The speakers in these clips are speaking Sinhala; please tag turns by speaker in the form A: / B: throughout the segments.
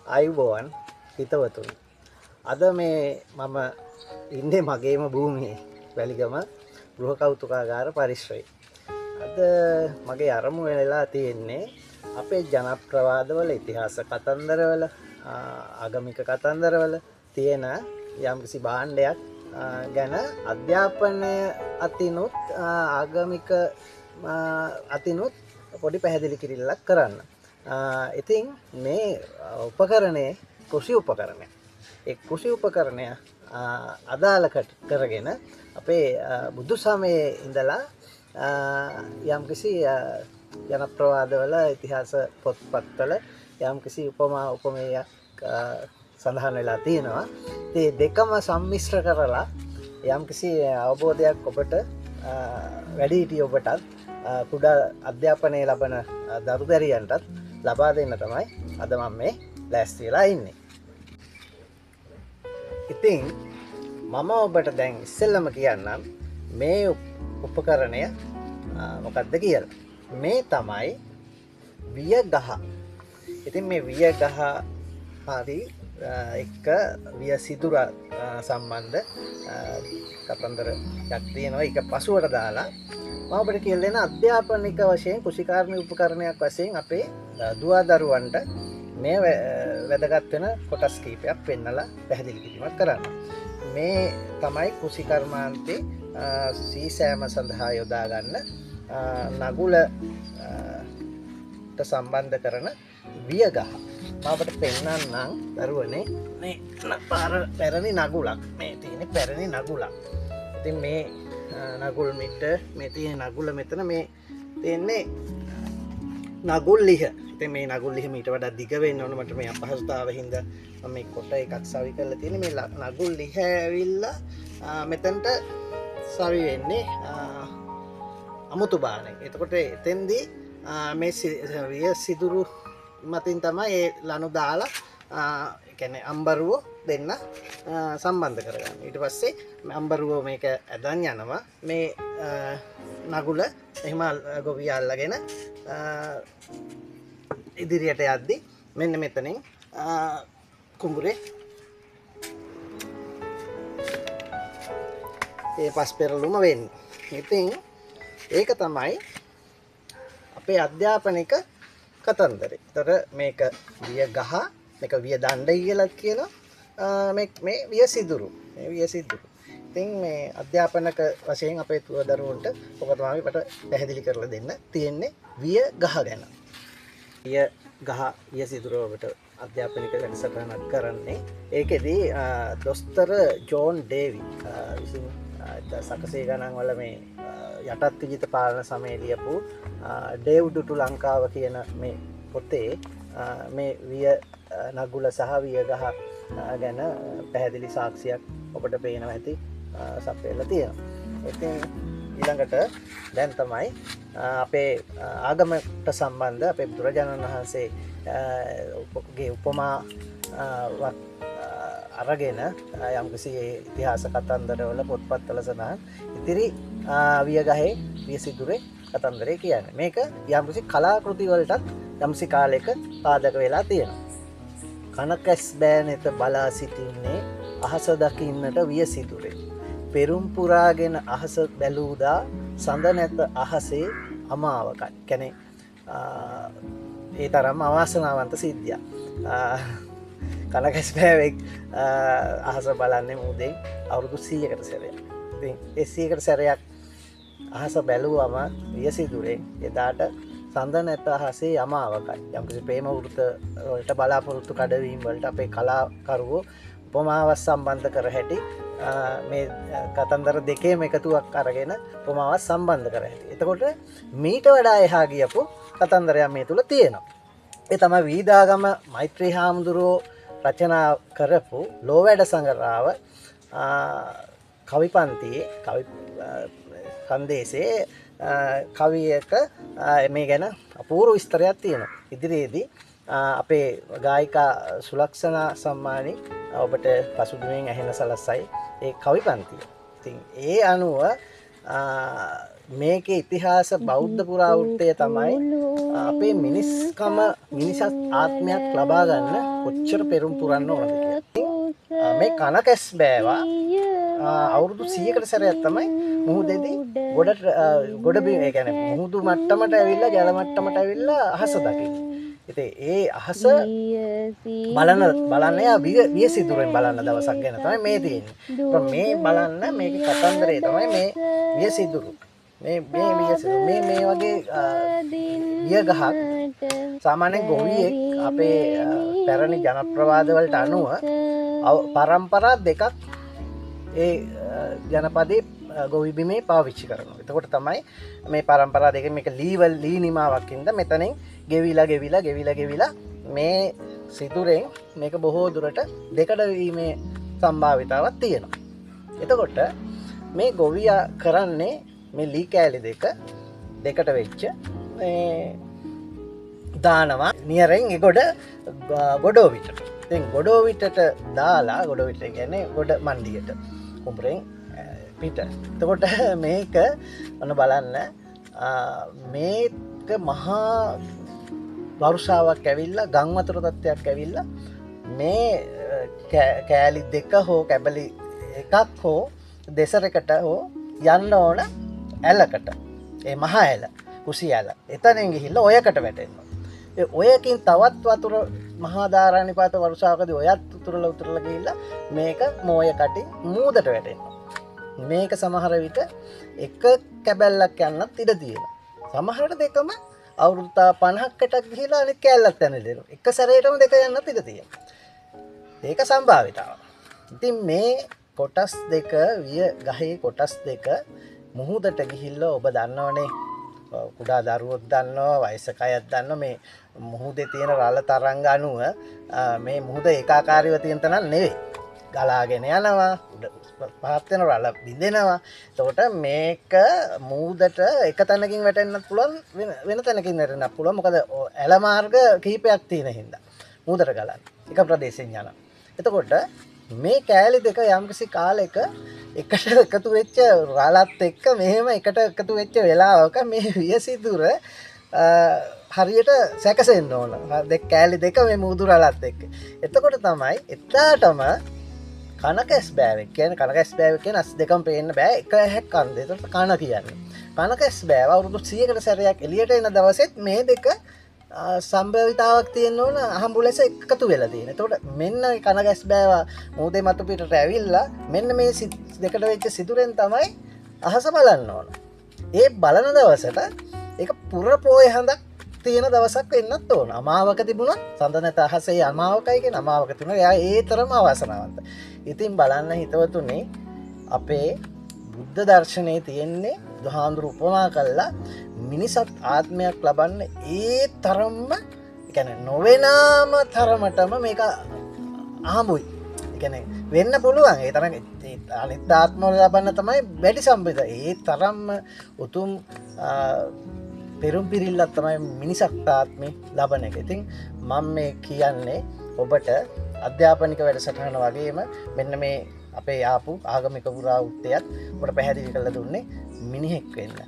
A: ආයුබෝවන් හිතවතුනි. අද මේ මම ඉන්නේ මගේම භූමියේ වැලිගම ගෘහ කෞතුකාගාර පරිශ්‍රයේ. අද මගේ අරමුණ වෙලා තියෙන්නේ අපේ ජනප්‍රවාදවල ඉතිහාස කතන්දරවල ආගමික කතන්දරවල තියෙන යම්කිසි භාණ්ඩයක් ගැන අධ්‍යාපනය අතිනුත් ආගමික අතිනුත් පොඩි පැහැදිලි කිරීමක් කරන්න. ඉතින් මේ උපකරණය කෘෂි උපකරණය. ඒ කෘෂි උපකරණය අදාළ කරගෙන අපේ බුදු සමයේ ඉඳලා යම්කිසි ජනප්‍රවාදවල ඉතිහාස පොත්පත්වල යම්කිසි උපමා උපමේයක් සඳහන් වෙලා තියෙනවා. ඒ දෙකම සම්මිශ්‍ර කරලා යම්කිසි අවබෝධයක් ඔබට වැඩිහිටි ඔබටත් කුඩා අධ්‍යාපනය ලබන දරුදැරියන්ටත් ලබා දෙන්න තමයි අද මම මේ ලෑස්ති වෙලා ඉන්නේ. ඉතින් මම ඔබට දැන් ඉස්සෙල්ලම කියන්නම් මේ උපකරණය මොකක්ද කියලා. මේ තමයි වියගහ. ඉතින් මේ වියගහ හරි එක්ක වියසිදුර සම්බන්ධ කතන්දරයක් තියෙනවා. ඒක පසුවට දාලා මම ඔබට කියලා දෙන අධ්‍යාපනික වශයෙන් කුෂිකාර්මික උපකරණයක් වශයෙන් අපේ දුවදරුවන්ට මේ වැදගත් වෙන කොටස් කීපයක් පෙන්නලා පැහැදිලි කිරීමක් කරන්න. මේ තමයි කුෂිකර්මාන්තේ සීසෑම සඳහා යොදා ගන්න නගුලට සම්බන්ධ කරන වියගහ. මම ඔබට පෙන්නන්නම් දරුවනේ මේ පැරණි නගුලක්. මේ තියෙන්නේ පැරණි නගුලක්. ඉතින් මේ නගුල් මිට මේ තියෙන නගුල මෙතන මේ තියෙන්නේ නගුල් ලිහ. ඉතින් මේ නගුල් ලිහ මීට වඩා දිග වෙන්න ඕන. මට මේ අපහසුතාවය හින්දා මම මේ කොට එකක් සවි කරලා තියෙන්නේ. මේ නගුල් ලිහ ඇවිල්ලා මෙතනට සවි වෙන්නේ අමුතු බාණෙන්. එතකොට එතෙන්දී මේ විය සිදුරු මතින් තමයි ඒ ලනු දාලා කියන්නේ අම්බරුව දෙන්න සම්බන්ධ කරගන්න. ඊට පස්සේ අම්බරුව මේක ඇදන් යනවා. මේ නගුල එහෙම ගොවිය අල්ලගෙන ඉදිරියට යද්දි මෙන්න මෙතනින් කුඹුරේ ඒ පස් පෙරළුම වෙන්නේ. ඉතින් ඒක තමයි අපේ අධ්‍යාපනික කතන්දරේ. ඒතර මේක වියගහ, මේක විය දණ්ඩයි කියලා කියනවා. මේ විය සිදුරු. මේ විය සිදුරු. ඉතින් මේ අධ්‍යාපනක වශයෙන් අපේ දරුවන්ට ඔක තමයි අපට පැහැදිලි කරලා දෙන්න තියෙන්නේ වියගහ ගැන. වියගහ විය සිදුරු ඔබට අධ්‍යාපනික වැඩසටහනක් කරන්නේ. ඒකෙදී දොස්තර ජෝන් ඩේවි විසින් සකසේ ගණන් වල මේ යටත් විජිත පාලන සමයේ ලියපු ඩේව්ඩුටු ලංකාව කියන මේ පොතේ මේ විය නගුල සහ වියගහ ගැන පැහැදිලි සාක්ෂියක් ඔබට පේනවා ඇති සපයලා තියෙනවා. ඉතින් ඊළඟට දැන් තමයි අපේ ආගමට සම්බන්ධ අපේ බුදුරජාණන් වහන්සේගේ උපමා අරගෙන යම්කිසි ඉතිහාස කතන්දරවල පොත්පත්වල සඳහන් ඉතිරි වියගහේ වියසිදුරේ කතන්දරේ කියන්නේ. මේක යම්කිසි කලාකෘති වලටත් යම්සි කාලයක පාදක වෙලා තියෙනවා. කනකැස් බෑනෙත බලා සිටින්නේ අහස දකින්නට වියසිදුරේ. පෙරුම් පුරාගෙන අහස බැලූදා සඳ නැත අහසේ අමාවකයි. කියන්නේ ඒ තරම් අවාසනාවන්ත සිද්ධියක්. කනකැස් බෑවෙක් අහස බලන්නේ මුදෙන් අවුරුදු 100කට සැරයක්. ඉතින් ඒ 100කට සැරයක් අහස බැලුවම වියසිදුරෙන් එදාට සඳ නැත අහසේ යමාවකයි. යම්කිසි ප්‍රේම වෘත වලට බලාපොරොත්තු කඩවීම වලට අපේ කලාකරුවෝ උපමාවක් සම්බන්ධ කර හැටි මේ කතන්දර දෙකේම එකතුවක් අරගෙන උපමාවක් සම්බන්ධ කර හැටි. එතකොට මීට වඩා එහා ගියපු කතන්දරයක් මේ තුල තියෙනවා. ඒ තමයි වීදාගම මෛත්‍රී හාමුදුරුවෝ රචනා කරපු ලෝවැඩ සංගරාව කවි පන්තියේ කවි කන්දේසේ කවියක මේ ගැන අපූර්ව විස්තරයක් තියෙනවා. ඉදිරියේදී අපේ ගායිකා සුලක්ෂණා සම්මානි ඔබට පසුබිමින් ඇහෙන සලස්සයි ඒ කවි පන්තිය. ඉතින් ඒ අනුව මේකේ ඉතිහාස බෞද්ධ පුරාවෘත්තය තමයි අපේ මිනිස්කම මිනිසත් ආත්මයක් ලබා ගන්න කොච්චර පෙරම් පුරන්න ඕනද කියලා. මේ කනකැස් බෑවා අවුරුදු 100කට සැරයක් තමයි මුහුදේදී ගොඩ බිම ඒ කියන්නේ මුහුදු මට්ටමට ඇවිල්ලා ජල මට්ටමට ඇවිල්ලා අහස දකින්නේ. ඉතින් ඒ අහස බලන්න යා විය සිදුරෙන් බලන්න දවසක් ගැන තමයි මේ තියෙන්නේ. මේ බලන්න මේකේ කතන්දරේ තමයි මේ විය සිදුරු. මේ විය සිදුරු මේ වගේ විය ගහක් සාමාන්‍ය ගොවියෙක් අපේ පැරණි ජනප්‍රවාද වලට අනුව පරම්පරා දෙකක් ඒ ජනපදයේ ගොවි බිමේ පාවිච්චි කරනවා. එතකොට තමයි මේ පරම්පරා දෙකෙන් මේක ලී නිමාවක් ඉඳ මෙතනින් ගෙවිලා මේ සිදුරෙන් මේක බොහෝ දුරට දෙකඩ වීමේ සම්භාවිතාවක් තියෙනවා. එතකොට මේ ගොවියා කරන්නේ මේ ලී කෑලි දෙකට වෙච්ච මේ දානවා නියරෙන් ඒ ගොඩෝවිටට. ඉතින් ගොඩෝවිටට දාලා ගොඩෝවිට කියන්නේ ගොඩ මණ්ඩියට උඹරෙන් පිට. එතකොට මේක ඔන්න බලන්න මේක මහා වර්ෂාවක් ඇවිල්ලා ගම් වතුර තත්ත්වයක් ඇවිල්ලා මේ කෑලි දෙක හෝ කැබලි එකක් හෝ දෙසරකට හෝ යන්න ඕන ඇලකට. ඒ මහා ඇල කුසි ඇල එතනින් ගිහිල්ලා ඔයකට වැටෙනවා. ඒ ඔයකින් තවත් වතුර මහා ධාරානිපාත වර්ෂාවකදී ඔයත් උතුරලා ගිහිල්ලා මේක මෝය කටින් මූදට වැටෙනවා. මේක සමහර විට එක කැබැල්ලක් යන්නත් ඉඩ තියෙනවා. සමහරට දෙකම අවුරුදු 50කට ගිහිලා අනිත් කැලලක් යන දෙනවා. එක සැරේටම දෙක යන්නත් ඉඩ තියෙනවා. ඒක සම්භාවිතාවක්. ඉතින් මේ කොටස් දෙක විය ගහේ කොටස් දෙක මුහුදට ගිහිල්ලා ඔබ දන්නවනේ කුඩා දරුවොත් දන්නවා වයසක අයත් දන්නවා මේ මුහුදේ තියෙන රළ තරංග අණුව මේ මුහුද ඒකාකාරීව තියෙන තැනක් නෙවෙයි. ගලාගෙන යනවා පහත් වෙන රළ බිඳෙනවා. එතකොට මේක මූදට එක තැනකින් වැටෙන්නත් පුළුවන් වෙන තැනකින් වැටෙන්නත් පුළුවන්. මොකද ඇල මාර්ග කිහිපයක් තියෙන හින්දා මූදට ගලන්නේ එක ප්‍රදේශයෙන් යනවා. එතකොට මේ කෑලි දෙක යම්කිසි කාලයක එකට එකතු වෙච්ච රළත් එක්ක මෙහෙම එකට එකතු වෙච්ච වෙලාවක මේ වියසිදුර හරියට සැකසෙන්න ඕන. කෑලි දෙක මේ මූදු රළත් එක්ක. එතකොට තමයි එතාටම කනකැස් බෑවෙක් කියන්නේ කනකැස් බෑවෙක් කියන්නේ අස් දෙකම පේන්න බෑ එක ඇහැක් කන්ද. ඒකට කන කියන්නේ. කනකැස් බෑව අවුරුදු 100කට සැරයක් එළියට එන දවසෙත් මේ දෙක සම්භාවිතාවක් තියෙන්න ඕන අහඹු ලෙස එකතු වෙලා තියෙන. එතකොට මෙන්න කනකැස් බෑව මූදේ මතු පිටට ඇවිල්ලා මෙන්න මේ දෙකට වෙච්ච සිදුරෙන් තමයි අහස බලන්න ඕන. ඒ බලන දවසට ඒක පුර පොය හඳක් තියෙන දවසක් වෙන්නත් ඕන. අමාවක තිබුණා සඳ නැත අහසේ අමාවකයි කියන අමාවක තිබුණා. එයා ඒ තරම අවසනාවන්ත. ඉතින් බලන්න හිතවතුනේ අපේ බුද්ධ දර්ශනයේ තියෙන්නේ බුදුහාඳුරු උපමා කළා මිනිසත් ආත්මයක් ලබන්න ඒ තරම්ම කියන්නේ නොවෙනාම තරමටම මේක අහඹුයි. ඒ කියන්නේ වෙන්න පුළුවන්. ඒ තරම් අනිත් ආත්මවල ලබන්න තමයි වැඩි සම්පත. ඒ තරම්ම උතුම් පෙරුම් පිරිල්ලක් තමයි මිනිසත් ආත්මේ ලබන එක. ඉතින් මම මේ කියන්නේ ඔබට අධ්‍යාපනික වැඩසටහන වගේම මෙන්න මේ අපේ ආපු ආගමික පුරාවෘත්තයත් ඔබට පැහැදිලි කරලා දුන්නේ මිනිහෙක් වෙන්න.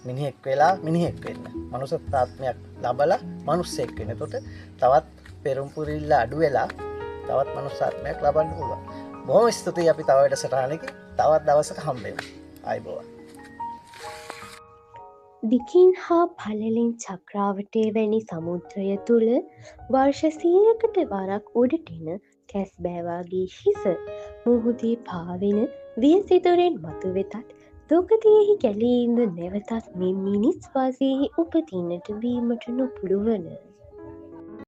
A: මිනිහෙක් වෙලා මිනිහෙක් වෙන්න. මනුෂ්‍ය ආත්මයක් ලබලා මිනිස්සෙක් වෙන්න. එතකොට තවත් පෙරම් පුරිල්ල අඩු වෙලා තවත් මනුෂ්‍ය ආත්මයක් ලබන්න පුළුවන්. බොහොම ස්තුතියි අපි තව වැඩසටහනකින් තවත් දවසක හම්බෙමු. ආයුබෝවන්.
B: දිකින් හා පළලින් චක්‍රාවටය වැනි සමුද්‍රය තුළ වර්ෂ 100කට වරක් උඩටින කැස්බෑවාගේ හිස මුහුදේ පාවෙන වියසිදුරෙන් මතු වෙතත් දුකතියෙහි කැලීන්ද නැවතත් මෙ මිනිස් වාසයෙහි උපතින්නට වීමට නොපුළුවන.